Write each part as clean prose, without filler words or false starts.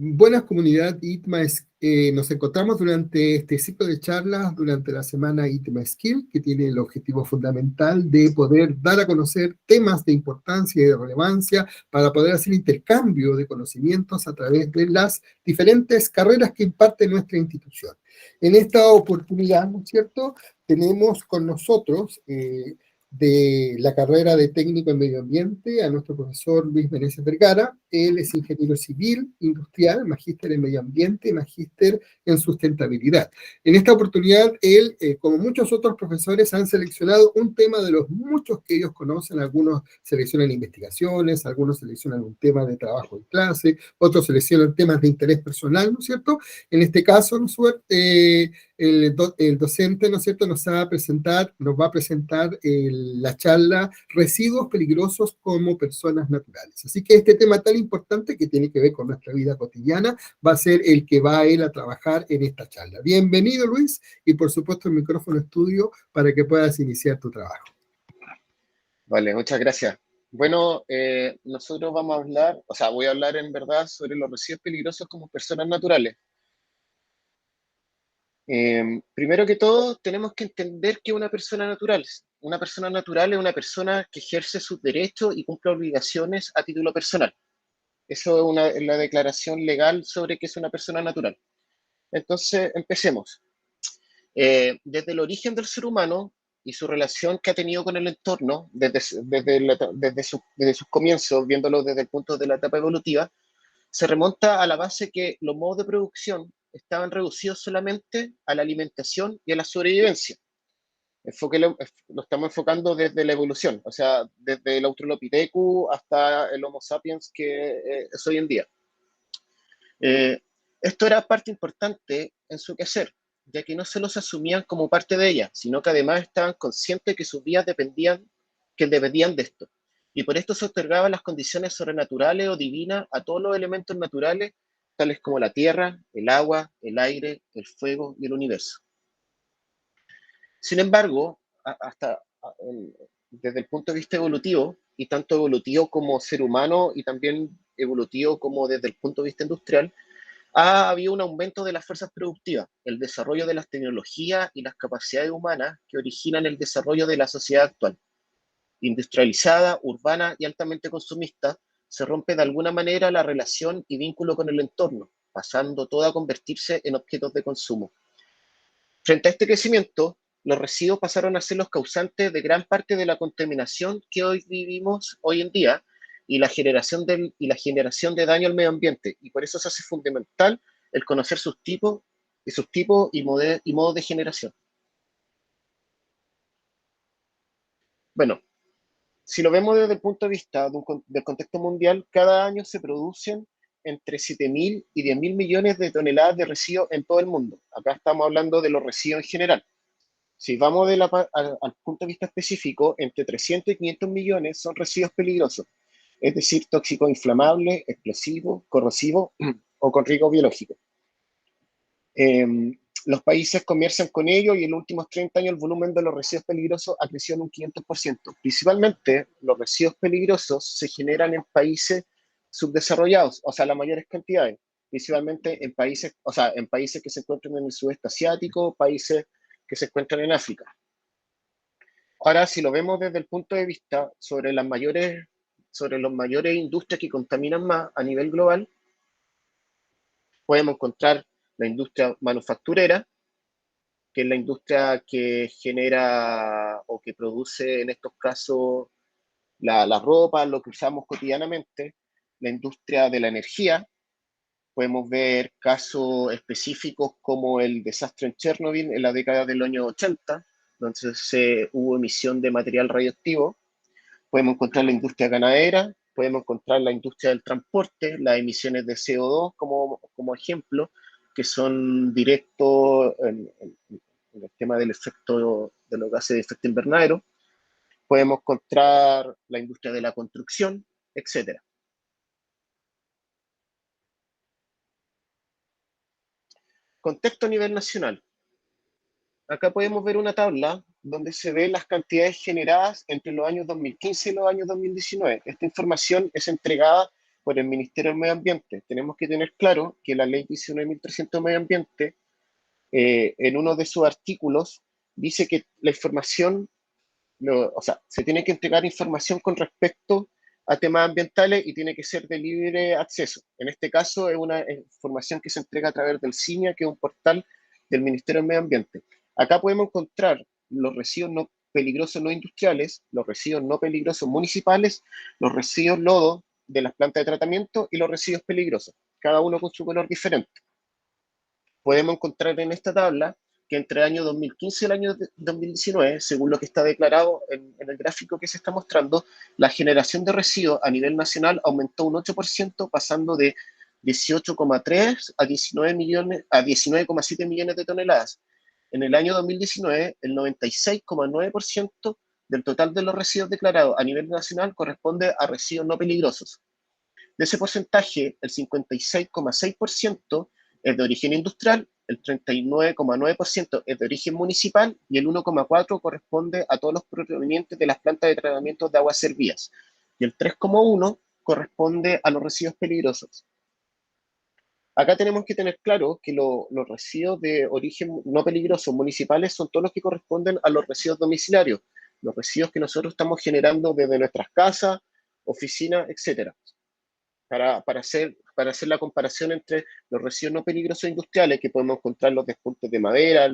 Buenas comunidad ITMA, nos encontramos durante este ciclo de charlas durante la semana ITMA Skill, que tiene el objetivo fundamental de poder dar a conocer temas de importancia y de relevancia para poder hacer intercambio de conocimientos a través de las diferentes carreras que imparte nuestra institución. En esta oportunidad, ¿no es cierto?, tenemos con nosotros de la carrera de técnico en medio ambiente a nuestro profesor Luis Meneses Vergara. Él es ingeniero civil, industrial, magíster en medio ambiente, magíster en sustentabilidad. En esta oportunidad, él, como muchos otros profesores, han seleccionado un tema de los muchos que ellos conocen. Algunos seleccionan investigaciones, algunos seleccionan un tema de trabajo en clase, otros seleccionan temas de interés personal, ¿no es cierto? En este caso, ¿no es cierto?, el docente, ¿no es cierto?, nos va a presentar la charla Residuos peligrosos como personas naturales. Así que este tema tan importante que tiene que ver con nuestra vida cotidiana va a ser el que va a él a trabajar en esta charla. Bienvenido, Luis, y por supuesto el micrófono es tuyo para que puedas iniciar tu trabajo. Vale, muchas gracias. Bueno, nosotros vamos a hablar, voy a hablar en verdad sobre los residuos peligrosos como personas naturales. Primero que todo, tenemos que entender que una persona natural es una persona que ejerce sus derechos y cumple obligaciones a título personal. Eso es la declaración legal sobre qué es una persona natural. Entonces, empecemos. Desde el origen del ser humano y su relación que ha tenido con el entorno, desde sus comienzos, viéndolo desde el punto de la etapa evolutiva, se remonta a la base que los modos de producción estaban reducidos solamente a la alimentación y a la sobrevivencia. Lo estamos enfocando desde la evolución, o sea, desde el Australopithecus hasta el Homo sapiens que es hoy en día. Esto era parte importante en su quehacer, ya que no solo se asumían como parte de ella, sino que además estaban conscientes que sus vidas dependían de esto. Y por esto se otorgaban las condiciones sobrenaturales o divinas a todos los elementos naturales, tales como la tierra, el agua, el aire, el fuego y el universo. Sin embargo, desde el punto de vista evolutivo, y tanto evolutivo como ser humano y también evolutivo como desde el punto de vista industrial, ha habido un aumento de las fuerzas productivas, el desarrollo de las tecnologías y las capacidades humanas que originan el desarrollo de la sociedad actual. Industrializada, urbana y altamente consumista, se rompe de alguna manera la relación y vínculo con el entorno, pasando todo a convertirse en objetos de consumo. Frente a este crecimiento, los residuos pasaron a ser los causantes de gran parte de la contaminación que hoy vivimos hoy en día y la generación de daño al medio ambiente. Y por eso se hace fundamental el conocer sus tipos y modos de generación. Bueno, si lo vemos desde el punto de vista del contexto mundial, cada año se producen entre 7.000 y 10.000 millones de toneladas de residuos en todo el mundo. Acá estamos hablando de los residuos en general. Si vamos al punto de vista específico, entre 300 y 500 millones son residuos peligrosos, es decir, tóxicos inflamables, explosivos, corrosivos o con riesgo biológico. Los países comercian con ellos y en los últimos 30 años el volumen de los residuos peligrosos ha crecido en un 500%. Principalmente, los residuos peligrosos se generan en países subdesarrollados, o sea, las mayores cantidades, principalmente en países que se encuentran en el sudeste asiático, países que se encuentran en África. Ahora, si lo vemos desde el punto de vista sobre las mayores industrias que contaminan más a nivel global, podemos encontrar la industria manufacturera, que es la industria que genera o que produce en estos casos la ropa, lo que usamos cotidianamente, la industria de la energía. Podemos ver casos específicos como el desastre en Chernobyl en la década del año 80, donde hubo emisión de material radioactivo. Podemos encontrar la industria ganadera, podemos encontrar la industria del transporte, las emisiones de CO2 como ejemplo, que son directos en el tema del efecto de los gases de efecto invernadero. Podemos encontrar la industria de la construcción, etcétera. Contexto a nivel nacional. Acá podemos ver una tabla donde se ven las cantidades generadas entre los años 2015 y los años 2019. Esta información es entregada por el Ministerio del Medio Ambiente. Tenemos que tener claro que la Ley 19.300 de Medio Ambiente, en uno de sus artículos, dice que la información, o sea, se tiene que entregar información con respecto a temas ambientales y tiene que ser de libre acceso. En este caso es una información que se entrega a través del CINIA, que es un portal del Ministerio del Medio Ambiente. Acá podemos encontrar los residuos no peligrosos no industriales, los residuos no peligrosos municipales, los residuos lodo de las plantas de tratamiento y los residuos peligrosos, cada uno con su color diferente. Podemos encontrar en esta tabla que entre el año 2015 y el año 2019, según lo que está declarado en el gráfico que se está mostrando, la generación de residuos a nivel nacional aumentó un 8%, pasando de 18,3 a 19 millones, a 19,7 millones de toneladas. En el año 2019, el 96,9% del total de los residuos declarados a nivel nacional corresponde a residuos no peligrosos. De ese porcentaje, el 56,6% es de origen industrial, el 39,9% es de origen municipal y el 1,4% corresponde a todos los provenientes de las plantas de tratamiento de aguas servidas. Y el 3,1% corresponde a los residuos peligrosos. Acá tenemos que tener claro que los residuos de origen no peligroso municipales son todos los que corresponden a los residuos domiciliarios, los residuos que nosotros estamos generando desde nuestras casas, oficinas, etcétera. Para hacer la comparación entre los residuos no peligrosos industriales, que podemos encontrar los despuntes de madera,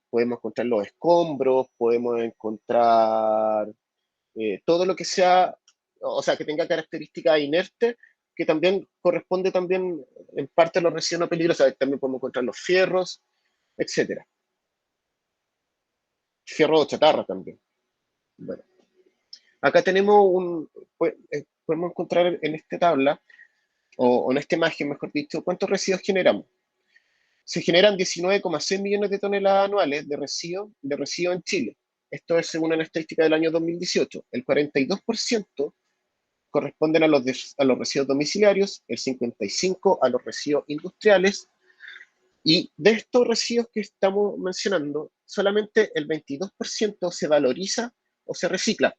podemos encontrar los escombros, podemos encontrar todo lo que sea, o sea, que tenga características inertes, que también corresponde también en parte a los residuos no peligrosos. También podemos encontrar los fierros, etcétera. Fierro o chatarra también. Bueno, acá tenemos podemos encontrar en esta tabla, o en esta imagen, mejor dicho, cuántos residuos generamos. Se generan 19,6 millones de toneladas anuales de residuos en Chile. Esto es según una estadística del año 2018. El 42% corresponden a los residuos domiciliarios, el 55% a los residuos industriales, y de estos residuos que estamos mencionando, solamente el 22% se valoriza o se recicla,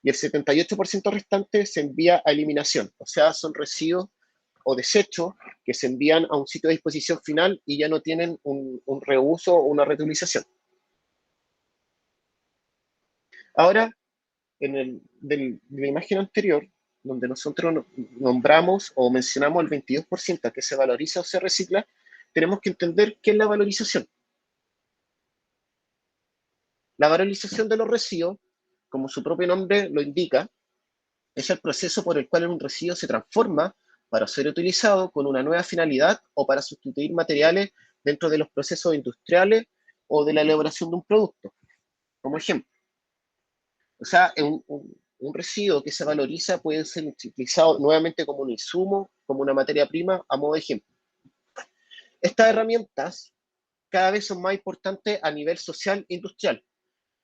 y el 78% restante se envía a eliminación. O sea, son residuos o desechos que se envían a un sitio de disposición final y ya no tienen un reuso o una reutilización. Ahora, de la imagen anterior, donde nosotros nombramos o mencionamos el 22% que se valoriza o se recicla, tenemos que entender qué es la valorización. La valorización de los residuos, como su propio nombre lo indica, es el proceso por el cual un residuo se transforma para ser utilizado con una nueva finalidad o para sustituir materiales dentro de los procesos industriales o de la elaboración de un producto, como ejemplo. O sea, un residuo que se valoriza puede ser utilizado nuevamente como un insumo, como una materia prima, a modo de ejemplo. Estas herramientas cada vez son más importantes a nivel social e industrial.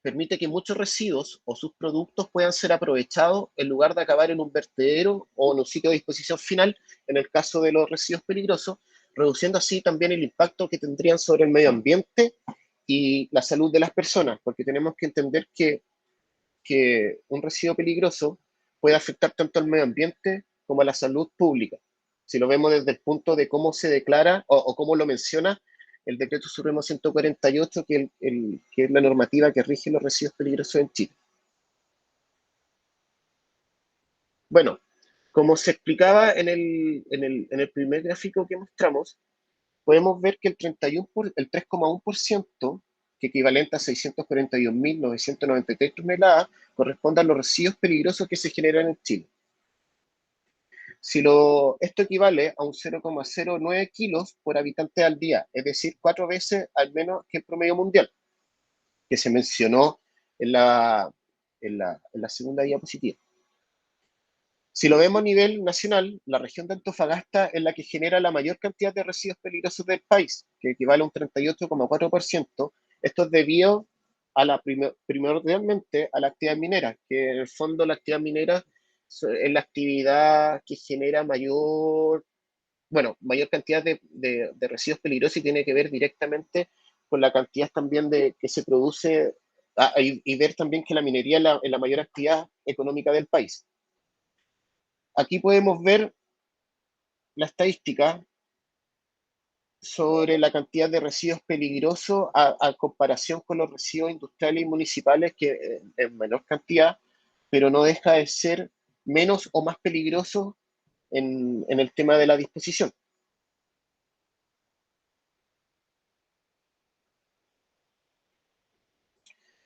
Permite que muchos residuos o sus productos puedan ser aprovechados en lugar de acabar en un vertedero o en un sitio de disposición final, en el caso de los residuos peligrosos, reduciendo así también el impacto que tendrían sobre el medio ambiente y la salud de las personas, porque tenemos que entender que un residuo peligroso puede afectar tanto al medio ambiente como a la salud pública. Si lo vemos desde el punto de cómo se declara o cómo lo menciona el Decreto Supremo 148, que es la normativa que rige los residuos peligrosos en Chile. Bueno, como se explicaba en el primer gráfico que mostramos, podemos ver que el 3,1%, que equivalente a 641.993 toneladas, corresponde a los residuos peligrosos que se generan en Chile. Esto equivale a un 0,09 kilos por habitante al día, es decir, 4 veces al menos que el promedio mundial, que se mencionó en la segunda diapositiva. Si lo vemos a nivel nacional, la región de Antofagasta es la que genera la mayor cantidad de residuos peligrosos del país, que equivale a un 38,4%. Esto es debido primordialmente a la actividad minera, que en el fondo la actividad minera es la actividad que genera mayor cantidad de residuos peligrosos y tiene que ver directamente con la cantidad también que se produce y ver también que la minería es la mayor actividad económica del país. Aquí podemos ver la estadística sobre la cantidad de residuos peligrosos a comparación con los residuos industriales y municipales, que en menor cantidad, pero no deja de ser menos o más peligroso en el tema de la disposición.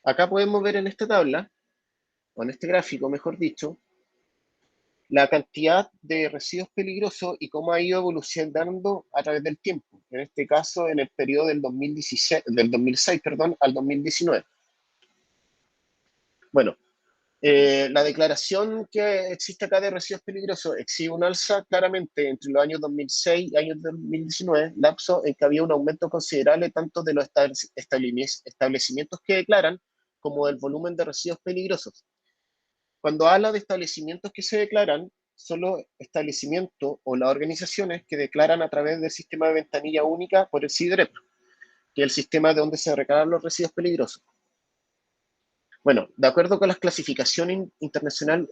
Acá podemos ver en esta tabla, o en este gráfico, mejor dicho, la cantidad de residuos peligrosos y cómo ha ido evolucionando a través del tiempo. En este caso, en el periodo del 2016, del 2006, perdón, al 2019. Bueno, la declaración que existe acá de residuos peligrosos exhibe un alza claramente entre los años 2006 y años 2019, lapso en que había un aumento considerable tanto de los establecimientos que declaran como del volumen de residuos peligrosos. Cuando habla de establecimientos que se declaran, son los establecimientos o las organizaciones que declaran a través del sistema de ventanilla única por el SIDREP, que es el sistema de donde se declaran los residuos peligrosos. Bueno, de acuerdo con la clasificación internacional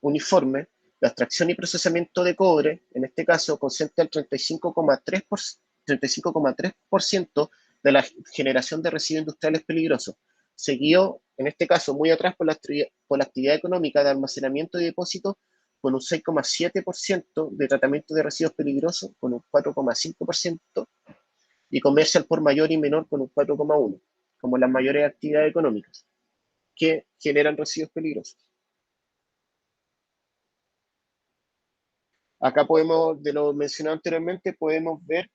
uniforme, la extracción y procesamiento de cobre, en este caso, concentra el 35,3% de la generación de residuos industriales peligrosos, seguido, en este caso, muy atrás por la actividad económica de almacenamiento y depósito, con un 6,7% de tratamiento de residuos peligrosos, con un 4,5%, y comercial por mayor y menor con un 4,1%, como las mayores actividades económicas que generan residuos peligrosos. Acá podemos, de lo mencionado anteriormente, podemos ver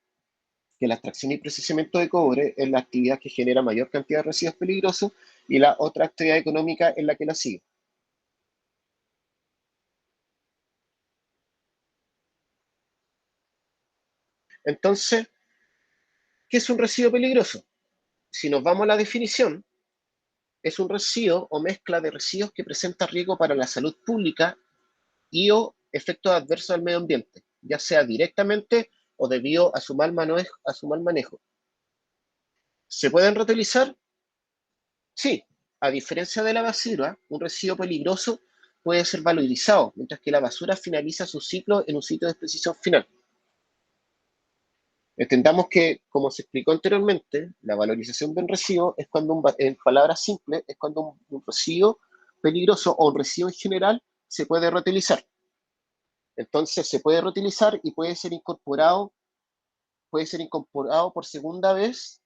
que la extracción y procesamiento de cobre es la actividad que genera mayor cantidad de residuos peligrosos y la otra actividad económica es la que la sigue. Entonces, ¿qué es un residuo peligroso? Si nos vamos a la definición, es un residuo o mezcla de residuos que presenta riesgo para la salud pública y o efectos adversos al medio ambiente, ya sea directamente o debido a su mal manejo. ¿Se pueden reutilizar? Sí, a diferencia de la basura, un residuo peligroso puede ser valorizado, mientras que la basura finaliza su ciclo en un sitio de exposición final. Entendamos que, como se explicó anteriormente, la valorización de un residuo es cuando, en palabras simples, es cuando un residuo peligroso o un residuo en general se puede reutilizar. Entonces, se puede reutilizar y puede ser incorporado por segunda vez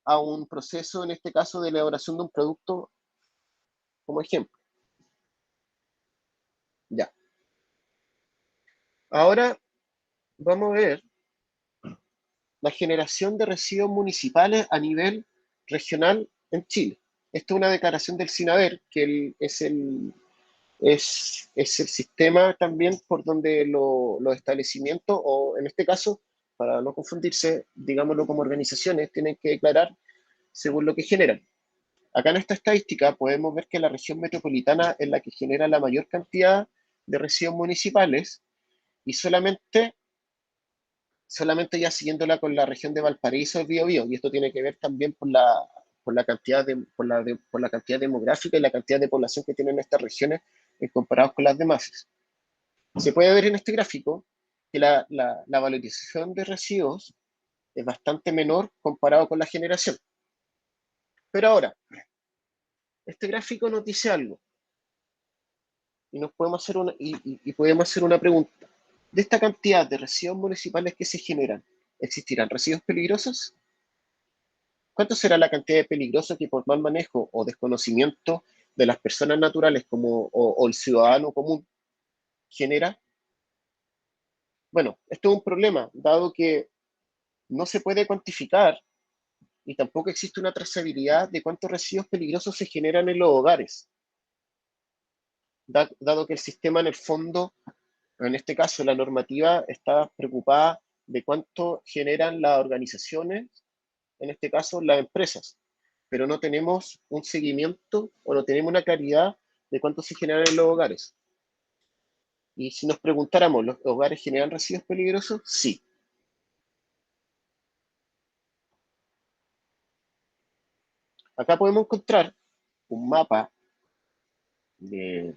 a un proceso, en este caso, de elaboración de un producto, como ejemplo. Ya. Ahora vamos a ver la generación de residuos municipales a nivel regional en Chile. Esta es una declaración del SINADER, que es el sistema también por donde los establecimientos, o en este caso, para no confundirse, digámoslo como organizaciones, tienen que declarar según lo que generan. Acá en esta estadística podemos ver que la región metropolitana es la que genera la mayor cantidad de residuos municipales y solamente ya siguiéndola con la región de Valparaíso, el Biobío, y esto tiene que ver también por la cantidad demográfica y la cantidad de población que tienen estas regiones comparados con las demás. Se puede ver en este gráfico que la valorización de residuos es bastante menor comparado con la generación. Pero ahora, este gráfico nos dice algo y, podemos hacer una pregunta. De esta cantidad de residuos municipales que se generan, ¿existirán residuos peligrosos? ¿Cuánto será la cantidad de peligrosos que por mal manejo o desconocimiento de las personas naturales o el ciudadano común genera? Bueno, esto es un problema, dado que no se puede cuantificar y tampoco existe una trazabilidad de cuántos residuos peligrosos se generan en los hogares, dado que el sistema en el fondo, en este caso la normativa, está preocupada de cuánto generan las organizaciones, en este caso las empresas, pero no tenemos un seguimiento o no tenemos una claridad de cuánto se genera en los hogares. Y si nos preguntáramos, ¿los hogares generan residuos peligrosos? Sí. Acá podemos encontrar un mapa de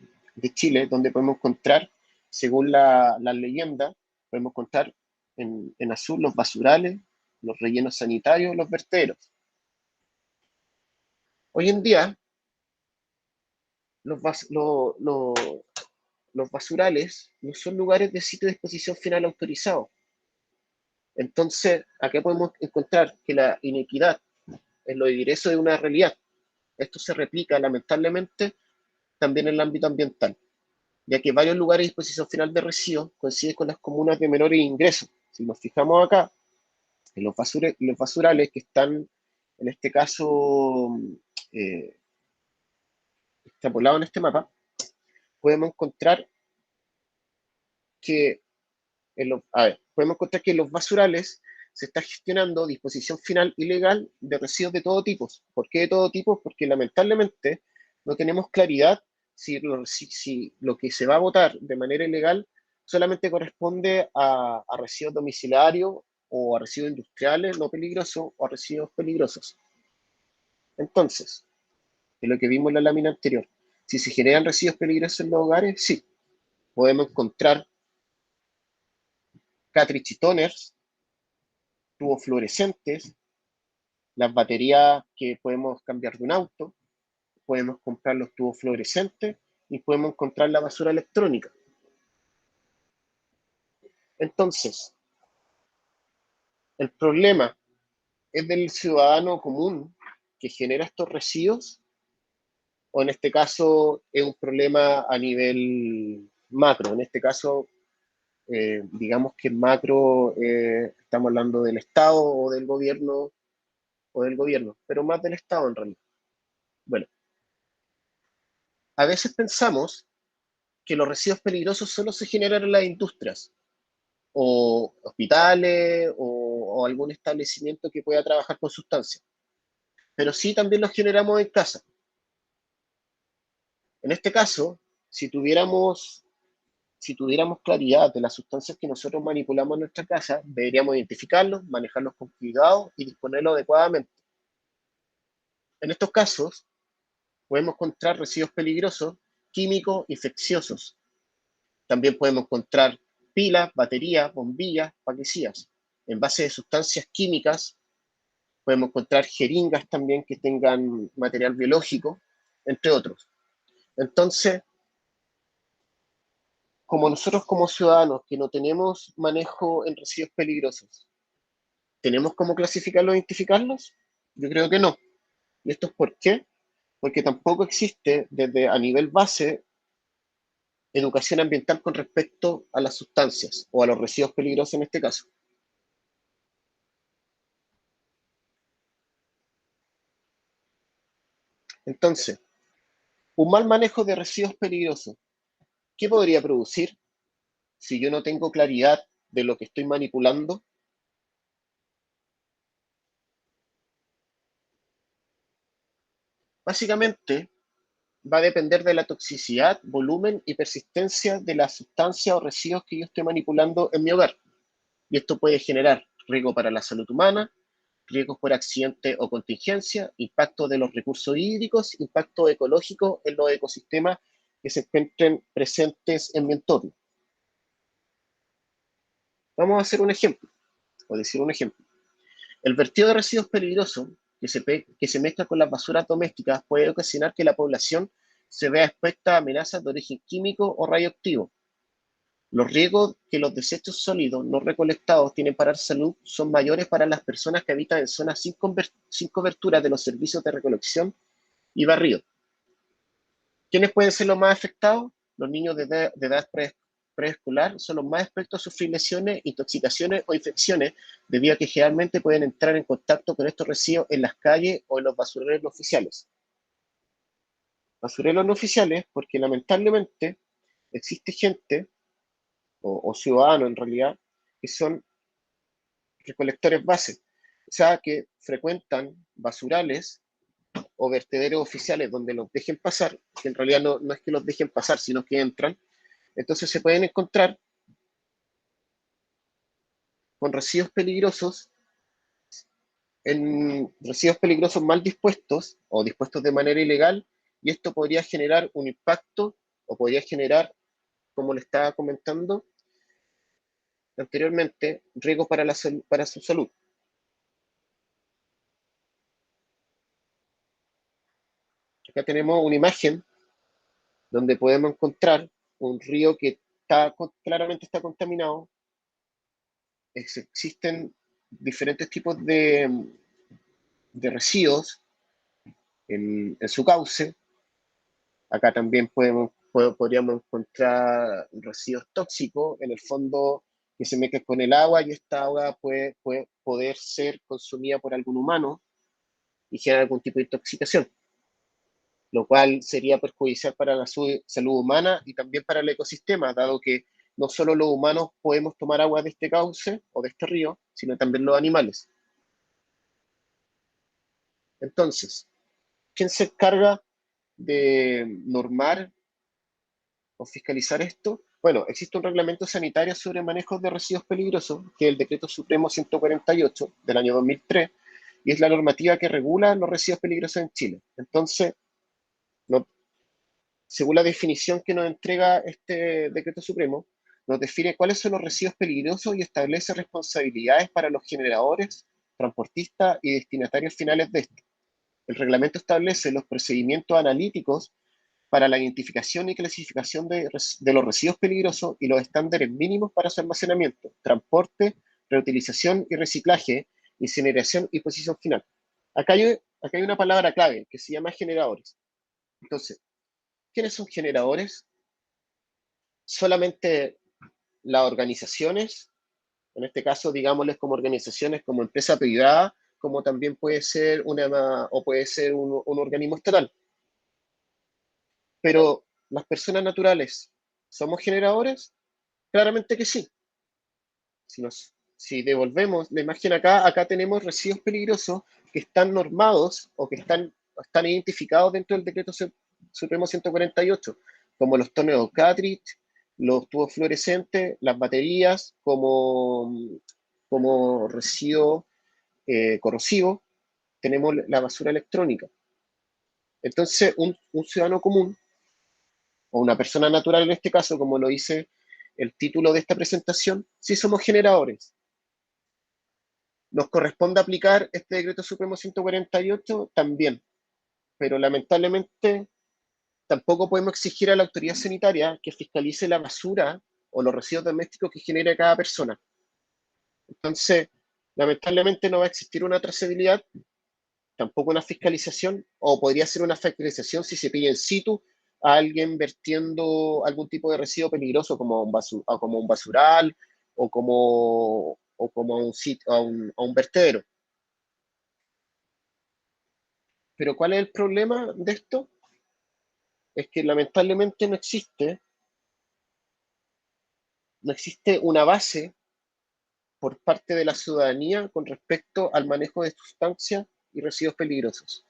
Chile donde podemos encontrar según la leyenda, podemos contar en azul los basurales, los rellenos sanitarios, los vertederos. Hoy en día, los basurales no son lugares de sitio de disposición final autorizados. Entonces, acá podemos encontrar que la inequidad en los ingresos es una realidad. Esto se replica, lamentablemente, también en el ámbito ambiental, ya que varios lugares de disposición final de residuos coinciden con las comunas de menores ingresos. Si nos fijamos acá, en los basurales que están, en este caso, eh, extrapolados en este mapa, podemos encontrar que podemos encontrar que en los basurales se está gestionando disposición final ilegal de residuos de todo tipo. ¿Por qué de todo tipo? Porque lamentablemente no tenemos claridad si lo que se va a votar de manera ilegal solamente corresponde a residuos domiciliarios o a residuos industriales no peligrosos o a residuos peligrosos. Entonces, de lo que vimos en la lámina anterior, si se generan residuos peligrosos en los hogares, sí, podemos encontrar cartridge toners, tubos fluorescentes, las baterías que podemos cambiar de un auto, podemos comprar los tubos fluorescentes y podemos encontrar la basura electrónica. Entonces, el problema es del ciudadano común que genera estos residuos, o en este caso es un problema a nivel macro. En este caso, digamos que macro estamos hablando del Estado o del gobierno, pero más del Estado en realidad. Bueno, a veces pensamos que los residuos peligrosos solo se generan en las industrias o hospitales o algún establecimiento que pueda trabajar con sustancias, pero sí también los generamos en casa. En este caso, si tuviéramos, si tuviéramos claridad de las sustancias que nosotros manipulamos en nuestra casa, deberíamos identificarlos, manejarlos con cuidado y disponerlos adecuadamente. En estos casos, podemos encontrar residuos peligrosos, químicos, infecciosos. También podemos encontrar pilas, baterías, bombillas, paquecillas. En base de sustancias químicas, podemos encontrar jeringas también que tengan material biológico, entre otros. Entonces, como nosotros como ciudadanos que no tenemos manejo en residuos peligrosos, ¿tenemos cómo clasificarlos e identificarlos? Yo creo que no. ¿Y esto es por qué? Porque tampoco existe desde a nivel base educación ambiental con respecto a las sustancias o a los residuos peligrosos en este caso. Entonces, un mal manejo de residuos peligrosos, ¿qué podría producir si yo no tengo claridad de lo que estoy manipulando? Básicamente, va a depender de la toxicidad, volumen y persistencia de la sustancia o residuos que yo estoy manipulando en mi hogar. Y esto puede generar riesgo para la salud humana, riesgos por accidente o contingencia, impacto de los recursos hídricos, impacto ecológico en los ecosistemas que se encuentren presentes en mi entorno. Vamos a hacer un ejemplo, o decir un ejemplo. El vertido de residuos peligrosos que se mezcla con las basuras domésticas puede ocasionar que la población se vea expuesta a amenazas de origen químico o radioactivo. Los riesgos que los desechos sólidos no recolectados tienen para la salud son mayores para las personas que habitan en zonas sin cobertura de los servicios de recolección y barrido. ¿Quiénes pueden ser los más afectados? Los niños de edad preescolar son los más expuestos a sufrir lesiones, intoxicaciones o infecciones, debido a que generalmente pueden entrar en contacto con estos residuos en las calles o en los basureros no oficiales. Basureros no oficiales porque lamentablemente existe gente, o ciudadanos en realidad, que son recolectores base, o sea, que frecuentan basurales o vertederos oficiales donde los dejen pasar, que en realidad no es que los dejen pasar, sino que entran. Entonces se pueden encontrar con residuos peligrosos mal dispuestos o dispuestos de manera ilegal, y esto podría generar un impacto o podría generar como le estaba comentando anteriormente, riesgos para su salud. Acá tenemos una imagen donde podemos encontrar un río que claramente está contaminado. Existen diferentes tipos de residuos en su cauce. Acá también podríamos encontrar residuos tóxicos, en el fondo que se mezclan con el agua, y esta agua puede poder ser consumida por algún humano y generar algún tipo de intoxicación, lo cual sería perjudicial para la salud humana y también para el ecosistema, dado que no solo los humanos podemos tomar agua de este cauce o de este río, sino también los animales. Entonces, ¿quién se encarga de normar o fiscalizar esto? Bueno, existe un reglamento sanitario sobre manejo de residuos peligrosos, que es el Decreto Supremo 148 del año 2003, y es la normativa que regula los residuos peligrosos en Chile. Entonces, no, según la definición que nos entrega este Decreto Supremo, nos define cuáles son los residuos peligrosos y establece responsabilidades para los generadores, transportistas y destinatarios finales de estos. El reglamento establece los procedimientos analíticos para la identificación y clasificación de los residuos peligrosos y los estándares mínimos para su almacenamiento, transporte, reutilización y reciclaje, incineración y posición final. Acá hay una palabra clave que se llama generadores. Entonces, ¿quiénes son generadores? Solamente las organizaciones, en este caso, digámosles como organizaciones como empresa privada, como también puede ser un organismo estatal. Pero las personas naturales, ¿somos generadores? Claramente que sí. Si devolvemos la imagen acá tenemos residuos peligrosos que están normados o que están identificados dentro del Decreto Supremo 148, como los torneos cartridge, los tubos fluorescentes, las baterías como residuo corrosivo, tenemos la basura electrónica. Entonces, un ciudadano común, o una persona natural en este caso, como lo dice el título de esta presentación, sí somos generadores. ¿Nos corresponde aplicar este Decreto Supremo 148? También, pero lamentablemente tampoco podemos exigir a la autoridad sanitaria que fiscalice la basura o los residuos domésticos que genere cada persona. Entonces, lamentablemente no va a existir una trazabilidad, tampoco una fiscalización, o podría ser una fiscalización si se pilla in situ a alguien vertiendo algún tipo de residuo peligroso como un basural o como a un vertedero. Pero ¿cuál es el problema de esto? Es que lamentablemente no existe una base por parte de la ciudadanía con respecto al manejo de sustancias y residuos peligrosos.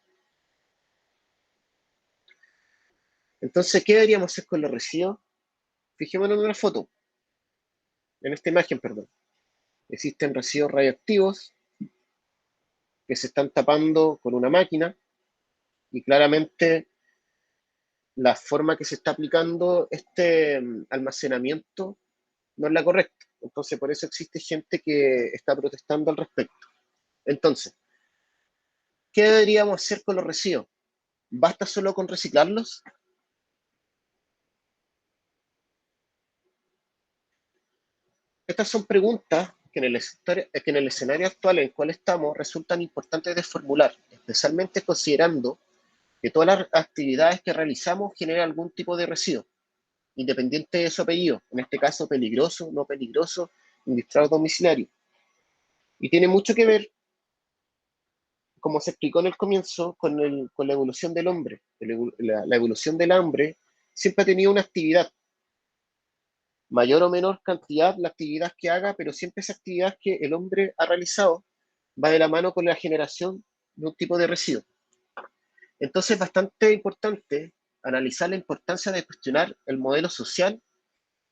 Entonces, ¿qué deberíamos hacer con los residuos? Fijémonos en una foto, en esta imagen, perdón. Existen residuos radioactivos que se están tapando con una máquina y claramente la forma que se está aplicando este almacenamiento no es la correcta. Entonces, por eso existe gente que está protestando al respecto. Entonces, ¿qué deberíamos hacer con los residuos? ¿Basta solo con reciclarlos? Estas son preguntas que en el escenario actual en el cual estamos resultan importantes de formular, especialmente considerando que todas las actividades que realizamos generan algún tipo de residuo, independiente de su apellido, en este caso peligroso, no peligroso, industrial o domiciliario. Y tiene mucho que ver, como se explicó en el comienzo, con la evolución del hombre. La evolución del hombre siempre ha tenido una actividad, mayor o menor cantidad la actividad que haga, pero siempre esa actividad que el hombre ha realizado va de la mano con la generación de un tipo de residuo. Entonces es bastante importante analizar la importancia de cuestionar el modelo social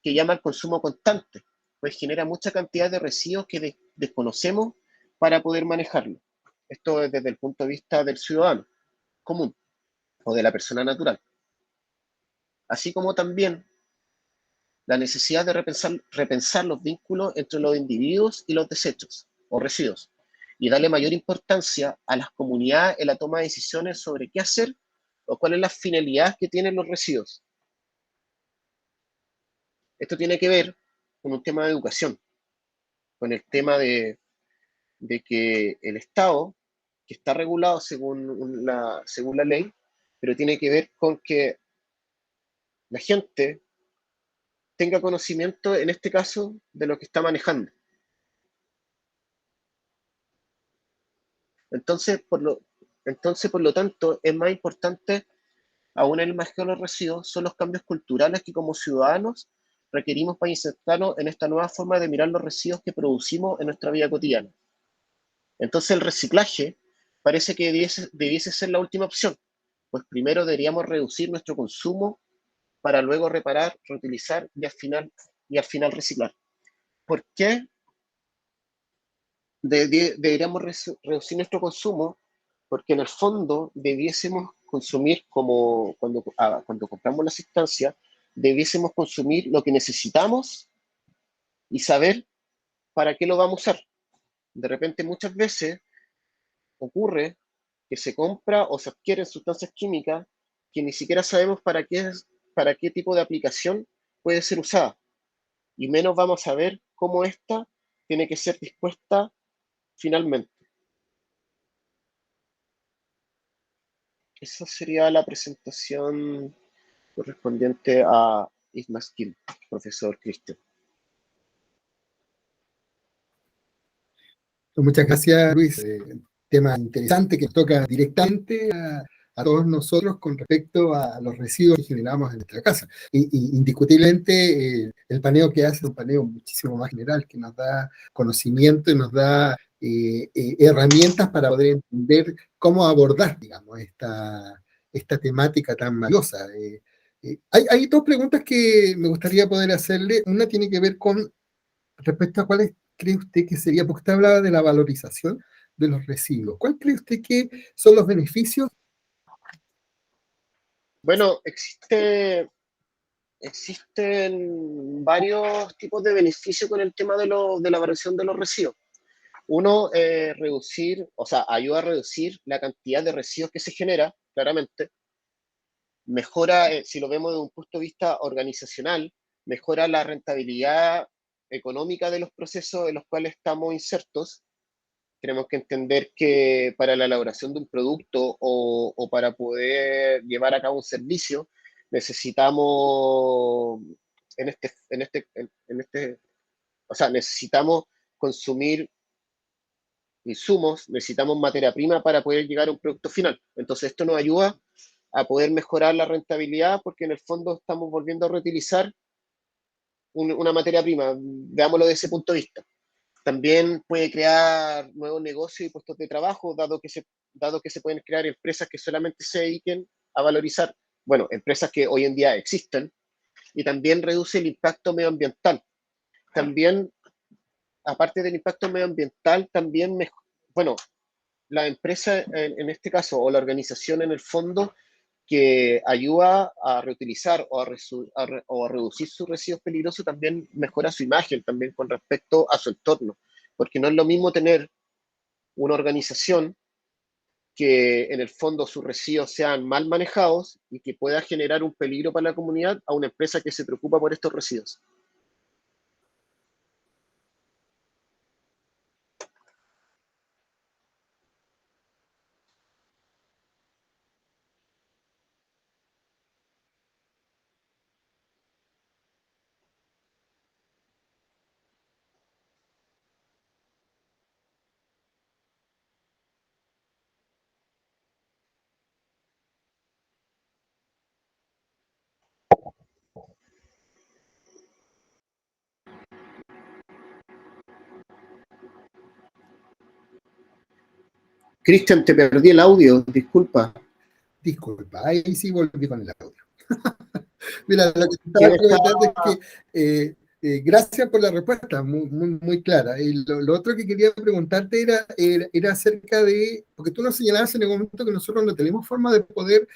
que llama al consumo constante, pues genera mucha cantidad de residuos que desconocemos para poder manejarlo. Esto es desde el punto de vista del ciudadano común o de la persona natural. Así como también la necesidad de repensar los vínculos entre los individuos y los desechos o residuos, y darle mayor importancia a las comunidades en la toma de decisiones sobre qué hacer o cuál es la finalidad que tienen los residuos. Esto tiene que ver con un tema de educación, con el tema de que el Estado, que está regulado según la ley, pero tiene que ver con que la gente tenga conocimiento, en este caso, de lo que está manejando. Entonces, por lo tanto, es más importante, aún en el manejo de los residuos, son los cambios culturales que como ciudadanos requerimos para insertarnos en esta nueva forma de mirar los residuos que producimos en nuestra vida cotidiana. Entonces, el reciclaje parece que debiese ser la última opción, pues primero deberíamos reducir nuestro consumo para luego reparar, reutilizar y al final reciclar. ¿Por qué deberíamos reducir nuestro consumo? Porque en el fondo debiésemos consumir, como cuando compramos la sustancia, debiésemos consumir lo que necesitamos y saber para qué lo vamos a usar. De repente, muchas veces ocurre que se compra o se adquieren sustancias químicas que ni siquiera sabemos para qué tipo de aplicación puede ser usada, y menos vamos a ver cómo esta tiene que ser dispuesta finalmente. Esa sería la presentación correspondiente a ISMASKIL, profesor Cristian. Muchas gracias, Luis. Tema interesante que toca directamente a todos nosotros con respecto a los residuos que generamos en nuestra casa. Y indiscutiblemente el paneo que hace es un paneo muchísimo más general, que nos da conocimiento y nos da herramientas para poder entender cómo abordar, digamos, esta temática tan valiosa. Hay dos preguntas que me gustaría poder hacerle. Una tiene que ver con respecto a cuáles cree usted que sería, porque usted hablaba de la valorización de los residuos. ¿Cuál cree usted que son los beneficios? Bueno, existen varios tipos de beneficios con el tema de la variación de los residuos. Uno, ayuda a reducir la cantidad de residuos que se genera, claramente. Mejora, si lo vemos desde un punto de vista organizacional, mejora la rentabilidad económica de los procesos en los cuales estamos insertos. Tenemos que entender que para la elaboración de un producto o para poder llevar a cabo un servicio, necesitamos, necesitamos consumir insumos, necesitamos materia prima para poder llegar a un producto final. Entonces, esto nos ayuda a poder mejorar la rentabilidad, porque en el fondo estamos volviendo a reutilizar una materia prima, veámoslo desde ese punto de vista. También puede crear nuevos negocios y puestos de trabajo, dado que se pueden crear empresas que solamente se dediquen a valorizar, bueno, empresas que hoy en día existen, y también reduce el impacto medioambiental. También, aparte del impacto medioambiental, también, la empresa en este caso, o la organización en el fondo, que ayuda a reutilizar o a reducir sus residuos peligrosos, también mejora su imagen también con respecto a su entorno, porque no es lo mismo tener una organización que en el fondo sus residuos sean mal manejados y que pueda generar un peligro para la comunidad, a una empresa que se preocupa por estos residuos. Cristian, te perdí el audio, disculpa. Disculpa, ahí sí volví con el audio. Mira, lo que estaba comentando es que Gracias por la respuesta, muy clara. Y lo otro que quería preguntarte era acerca de, porque tú nos señalabas en el momento que nosotros no tenemos forma de poder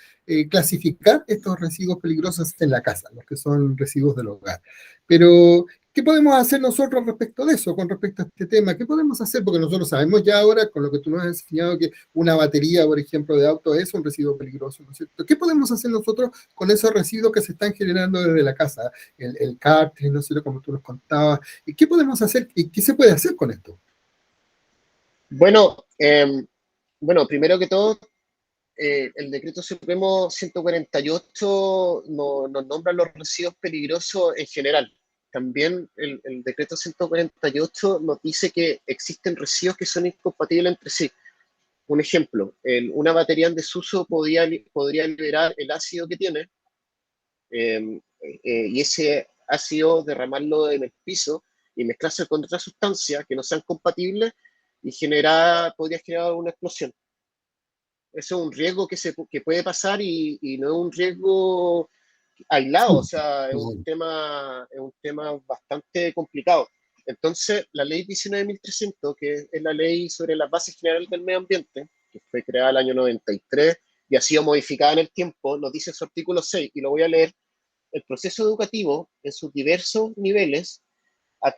clasificar estos residuos peligrosos en la casa, los que son residuos del hogar. Pero, ¿qué podemos hacer nosotros respecto de eso, con respecto a este tema? ¿Qué podemos hacer? Porque nosotros sabemos ya ahora, con lo que tú nos has enseñado, que una batería, por ejemplo, de auto es un residuo peligroso, ¿no es cierto? ¿Qué podemos hacer nosotros con esos residuos que se están generando desde la casa? El cárter, no sé, como tú nos contabas. ¿Y qué podemos hacer y qué se puede hacer con esto? Bueno, bueno, primero que todo, el Decreto Supremo 148 nos nombra los residuos peligrosos en general. También el Decreto 148 nos dice que existen residuos que son incompatibles entre sí. Un ejemplo, una batería en desuso podría liberar el ácido que tiene, y ese ácido derramarlo en el piso y mezclarse con otras sustancias que no sean compatibles y podría generar una explosión. Eso es un riesgo que puede pasar y no es un riesgo aislado, o sea, es un tema bastante complicado. Entonces, la ley 19.300, que es la ley sobre las bases generales del medio ambiente, que fue creada el año 93 y ha sido modificada en el tiempo, nos dice en su artículo 6, y lo voy a leer: el proceso educativo en sus diversos niveles,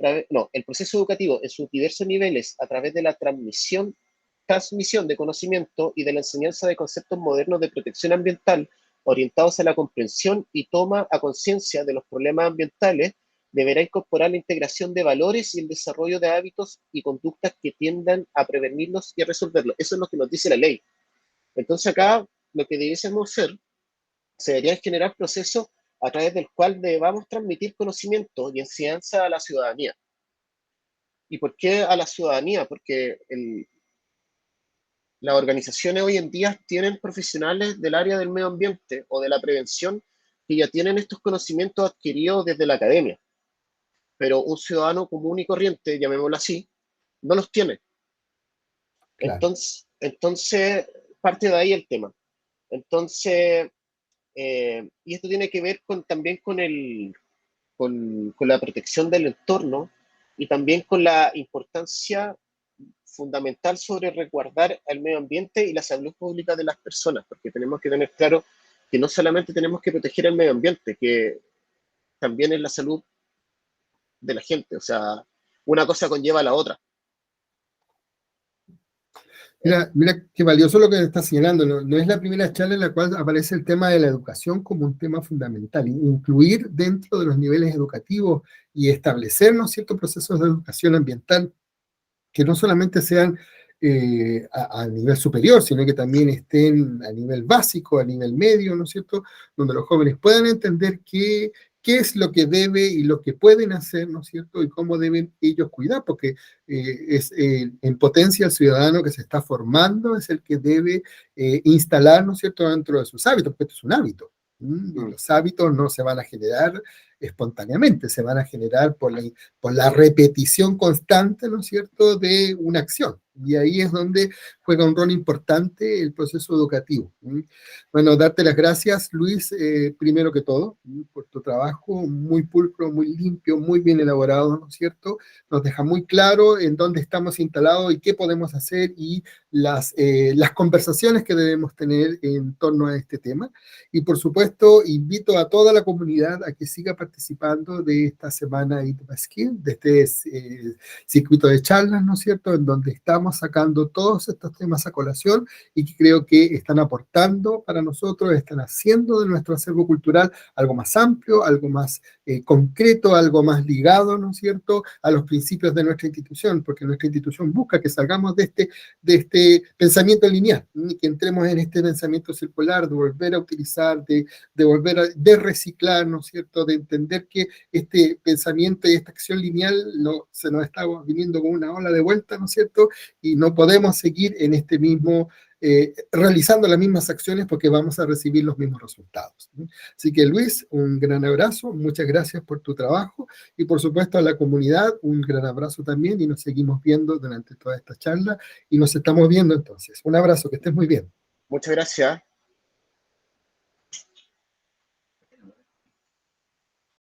el proceso educativo en sus diversos niveles a través de la transmisión de conocimiento y de la enseñanza de conceptos modernos de protección ambiental orientados a la comprensión y toma a conciencia de los problemas ambientales, deberá incorporar la integración de valores y el desarrollo de hábitos y conductas que tiendan a prevenirlos y a resolverlos. Eso es lo que nos dice la ley. Entonces acá lo que debiésemos hacer se deberían generar procesos a través del cual debamos transmitir conocimiento y enseñanza a la ciudadanía. ¿Y por qué a la ciudadanía? Porque las organizaciones hoy en día tienen profesionales del área del medio ambiente o de la prevención que ya tienen estos conocimientos adquiridos desde la academia, pero un ciudadano común y corriente, llamémoslo así, no los tiene. Claro. Entonces parte de ahí el tema. Entonces, y esto tiene que ver también con la protección del entorno y también con la importancia fundamental sobre resguardar el medio ambiente y la salud pública de las personas, porque tenemos que tener claro que no solamente tenemos que proteger el medio ambiente, que también es la salud de la gente, o sea, una cosa conlleva a la otra. Mira qué valioso lo que estás señalando. No es la primera charla en la cual aparece el tema de la educación como un tema fundamental. Incluir dentro de los niveles educativos y establecer, ¿no es cierto?, procesos de educación ambiental que no solamente sean a nivel superior, sino que también estén a nivel básico, a nivel medio, ¿no es cierto?, donde los jóvenes puedan entender qué es lo que debe y lo que pueden hacer, ¿no es cierto?, y cómo deben ellos cuidar, porque es en potencia el ciudadano que se está formando, es el que debe instalar, ¿no es cierto?, dentro de sus hábitos, porque esto es un hábito. Y los hábitos no se van a generar espontáneamente, se van a generar por la repetición constante, ¿no es cierto?, de una acción. Y ahí es donde juega un rol importante el proceso educativo. Bueno, darte las gracias, Luis, primero que todo, por tu trabajo muy pulcro, muy limpio, muy bien elaborado, ¿no es cierto? Nos deja muy claro en dónde estamos instalados y qué podemos hacer y las conversaciones que debemos tener en torno a este tema. Y por supuesto, invito a toda la comunidad a que siga participando de esta semana ITMASKIL, de este circuito de charlas, ¿no es cierto?, en donde estamos sacando todos estos temas a colación y que creo que están aportando para nosotros, están haciendo de nuestro acervo cultural algo más amplio, algo más concreto, algo más ligado, ¿no es cierto?, a los principios de nuestra institución, porque nuestra institución busca que salgamos de este pensamiento lineal, y que entremos en este pensamiento circular, de volver a utilizar, de volver de reciclar, ¿no es cierto?, de entender que este pensamiento y esta acción lineal se nos está viniendo con una ola de vuelta, ¿no es cierto?, y no podemos seguir en este mismo, realizando las mismas acciones porque vamos a recibir los mismos resultados. Así que Luis, un gran abrazo, muchas gracias por tu trabajo y por supuesto a la comunidad, un gran abrazo también y nos seguimos viendo durante toda esta charla y nos estamos viendo entonces. Un abrazo, que estés muy bien. Muchas gracias.